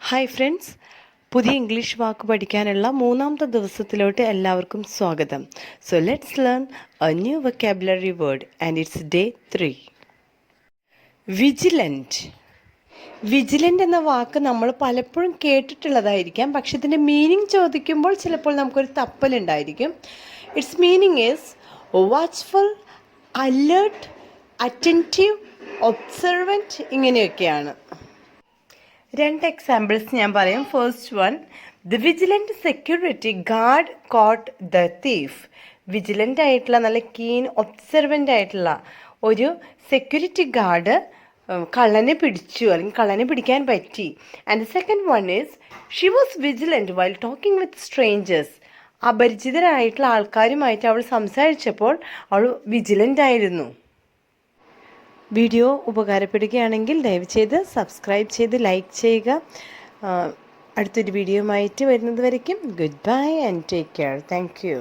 Hi friends, പുതിയ English വാക്ക് പഠിക്കാനുള്ള മൂന്നാമത്തെ ദിവസത്തിലോട്ട് എല്ലാവർക്കും സ്വാഗതം. So let's learn A new vocabulary word and its day 3. Vigilant. Vigilant എന്ന വാക്ക് നമ്മൾ പലപ്പോഴും കേട്ടിട്ടുള്ളതായിരിക്കാം, പക്ഷെ ഇതിൻ്റെ മീനിങ് ചോദിക്കുമ്പോൾ ചിലപ്പോൾ നമുക്കൊരു തപ്പലുണ്ടായിരിക്കും. It's meaning is watchful, alert, attentive, observant, ഇങ്ങനെയൊക്കെയാണ്. രണ്ട് എക്സാമ്പിൾസ് ഞാൻ പറയും. First one, the vigilant security guard caught the thief. Vigilant ആയിട്ടുള്ള, നല്ല കീൻ ഒബ്സർവൻ്റ് ആയിട്ടുള്ള ഒരു സെക്യൂരിറ്റി ഗാർഡ് കള്ളനെ പിടിച്ചു, അല്ലെങ്കിൽ കള്ളനെ പിടിക്കാൻ പറ്റി. And the second one is she was vigilant while talking with strangers. അപരിചിതരായിട്ടുള്ള ആൾക്കാരുമായിട്ട് അവൾ സംസാരിച്ചപ്പോൾ അവൾ വിജിലൻ്റ് ആയിരുന്നു. വീഡിയോ ഉപകാരപ്പെടുകയാണെങ്കിൽ ദയവ് ചെയ്ത് സബ്സ്ക്രൈബ് ചെയ്ത് ലൈക്ക് ചെയ്യുക. അടുത്തൊരു വീഡിയോയുമായിട്ട് വരുന്നത് വരയ്ക്കും good bye and take care. Thank you.